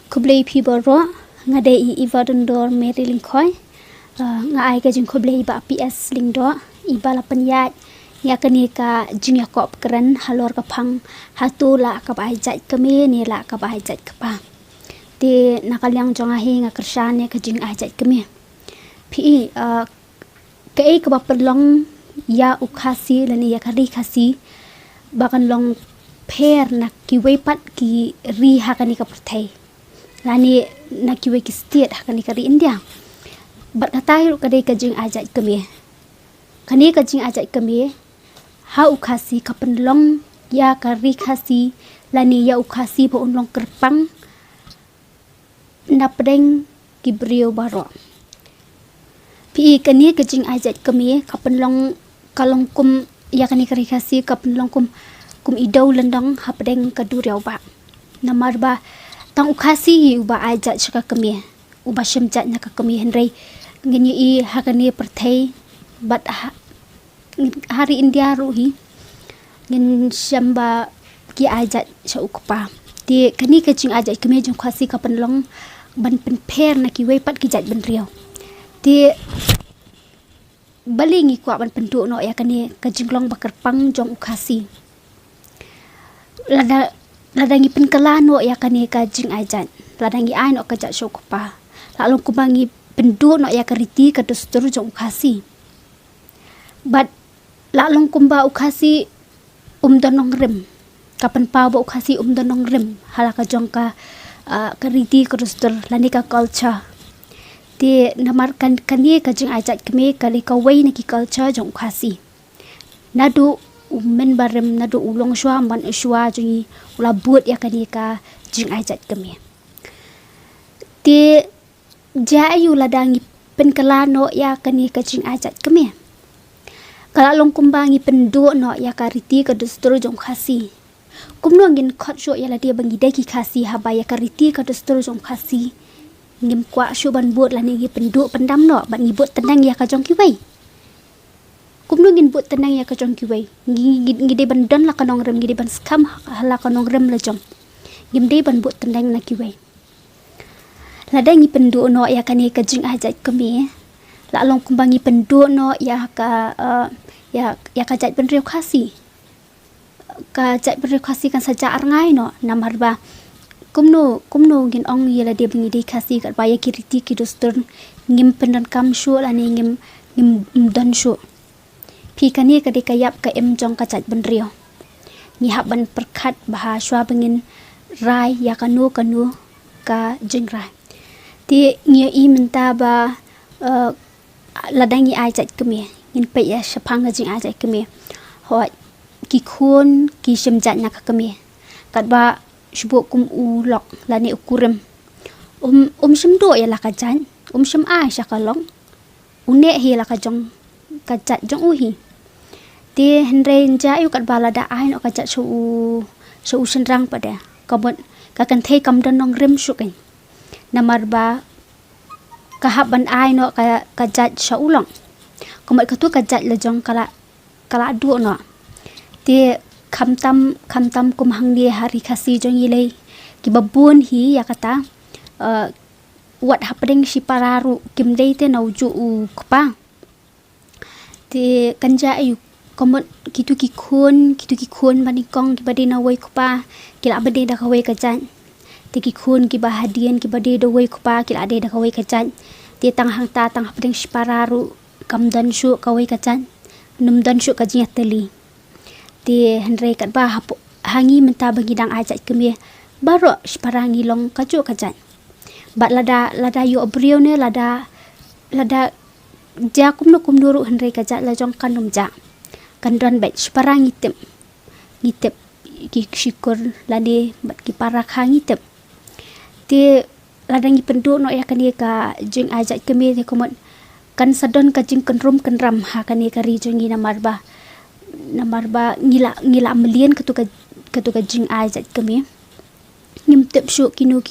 kublai pi boro ngadai ivadan dor meri lingkoi ngai ka jing kublai ba PS lingdo iba lapan yat ya kani ka jing yakop keren halor ka phang hatu la ka bai jat kami ni la ka bai jat ka pa ti nakalyang jonga hi nga kersan ya ka jing ai jat kami pi ke ka ba perlong ya ukhasi lani ya kari khasi bakan long pher na ki weipat ki ri hakani ka perthai lani na ki we ki state hakani ka ri India bat katai ru kadai ka jing ajat kami kani ka jing ajat kami ha ukhasi ka penlong ya kari khasi lani ya ukhasi po unlong kerpang na pedeng ki brio baro pi kani ka jing ajat kami ka penlong kalong kum ya kani kari khasi ka penlong kum idau lendong ha pedeng ka duriau ba namar ba tang ukhasi uba ajat shaka kami uba shemjat na ka kami henrei ngini i hakani perthai bat hari India ruhi ngin shamba ki ajat sha ukpa ti kani ka jing ajat kami jung khasi ka penlong ban pen pher na ki weipat ki jat ben riau ti balingi kwa ban pentu no ya kani ka jinglong bakar pang jong ukhasi ladangi penkala no ya kani ka jing ajat ladangi ai no ka jat sha ukpa lalu kubangi pendu no ya kariti ka dustur jong ukhasi bat lalong kumba ukhasi donong rem kapan pa ba ukhasi donong rem halaka jongka kariti ka dustur lani ka culture ti namarkan kani ka jing ajat kami kali ka wei na ki culture jong ukhasi nadu men barem nadu ulong shwa man shwa jungi ula buat ya kani ka jing ajat kami ti jayu ladangi penkelano ya kani ka jing ajat kami kala long kumbangi pendu no ya kariti ka dustur jong khasi kumno ngin khot sho ya la dia bangi deki khasi haba ya kariti ka dustur jong khasi ngim kwa shu ban buat la ni pendu pendam no ban ngi buat tenang ya ka jong ki wei kumno ngin buat tenang ya ka jong ki wei ngi de ban don la ka nong rem ngi de ban skam hala ka nong rem la jong ngim de ban buat tenang na ki wei ladangi pendu no ya kani ka jing ajat kami la long kumbangi pendu no ya ka ya ka jat ben riau khasi ka jat ben riau khasi kan saja arngai no namar ba kumno ngin ong yela dia bengi di khasi kat baya kiriti ki dustur ngim pendan kam shu la ni ngim dan shu pi kani ka de kayap ka em jong ka jat ben riau ni hab ban perkhat bah shwa bengin rai ya kanu ka jing rai ti ngia i menta ba ladangi ajat kami ngin pe ya shapang ka jing ajat kami ho ki khun ki shemjat na ka kami kat ba shbo kum u lok lani ukurem shemdo ya la ka jan shem ai sha ka long une hi la ka jong ka jat jong u hi ti henre ja yu kat bala da ai no ka jat shu senrang pada kabon ka kan thei kam don nong rem shu kai namar ba kahaban ai no ka jat sha ulong komat ka tu ka jat la jong kala du no ti kham tam kum hang dia hari khasi jong ilai ki babun hi ya kata wat hapdeng si pararu kim dei te nau ju u kpa ti kanja ayu komot kitu ki khun bani kong ki bade na wei kpa kila bade da kawei ka jan ti ki khun ki bahadian ki bade do wei kpa kila ade da kawei ka jan ti tang hang ta tang hapdeng si pararu kam dan shu kawei ka jan num dan shu ka jiat teli ti henre kat ba hangi menta bagi dang ajat kemi baro sparangi long kaju kajan bat lada yo brio ne lada ja kum duru henre kajat la jong kanum ja kandran bet sparangi ngitep ki shikur lade bat ki parak hangi tep ti ladangi pendu no ya kani ka jing ajat kemi te komot kan sadon ka jing kenrum kenram ha kani kari jongi namar ba ngila melian ketuka jing ajat kami ngim tep shu kinu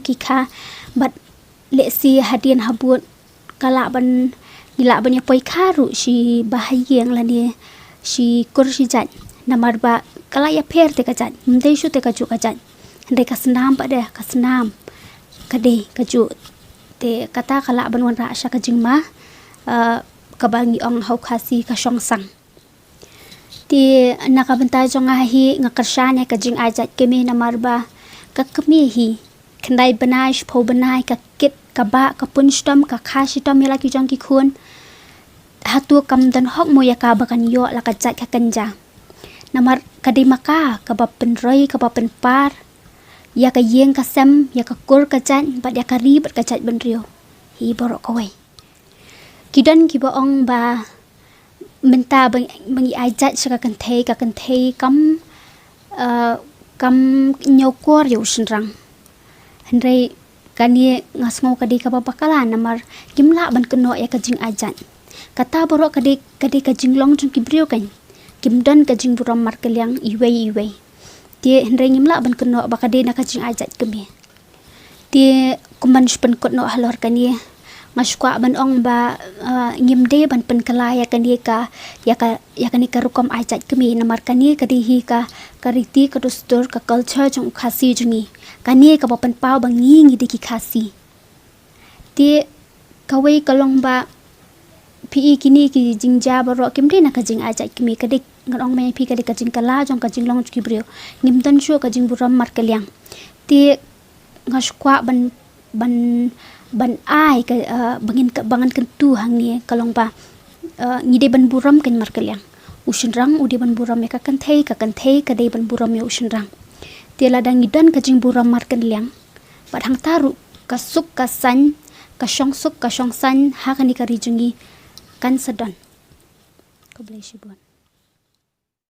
ki kha bat le si hadian habut kala ban ngila ban ya poi kharu si bahayeng lani si kur si jat namar ba kala ya pher te ka jat mdei shu te ka chu ka jat ndai ka senam pada ka senam kade kaju te kata kala banwan ra sya kajing ma kabangi ong hau khasi ka shong sang ti nakabenta jong ahi ngakarsyane kajing ajat kemi namarba kakmi hi kendai benai shpo benai ka kit ka ba ka punstom ka khashitom yala ki jong ki khun hatu kam dan hok mo ya ka bakan yo la ka jat ka kanja namar kade maka ka ba penroi ka ba penpar ya ka yeng ka sem ya ka kur ka jan ba ya ka ribet ka jat benrio hi borok kawai kidan ki ba ong ba menta bangi ajat saka kan thei kam nyokor yo shinrang hendrai kani ngasngo kadi ka babakala namar kimla ban keno ya kajing ajat kata borok kadi kajing long jung kibrio kan kimdan kajing buram mar kelyang iwei tie hendrai ngimla ban keno bakade na kajing ajat kemi tie kuman spen kotno halor kani ngashkwa ban ong ba ngimde ban pen kalaya kani ka ya kani ka rukom ajat kemi namar kani kadi hi ka kariti ka dustur ka culture jong khasi jungi kani ka bapan pau bangi ngi ki khasi tie kawai kalong ba pi kini ki jingja baro kimde na kajing ajat kemi kadi ngarong mai pi kadi kajing kala jong kajing long ki brio ngimdan shu kajing buram mar kelyang tie ngashkwa ban ai ka bangan kentu hang ni kalong ba ngide ban buram kan mar kelyang ushinrang udi ban buram ka kan thei ka dei ban buram ya ushinrang tie ladang ngidan kajing buram mar kelyang bat hang taru ka suk ka san ka shong suk ka shong san ha kani ka rijungi kan sedon ko bless you bon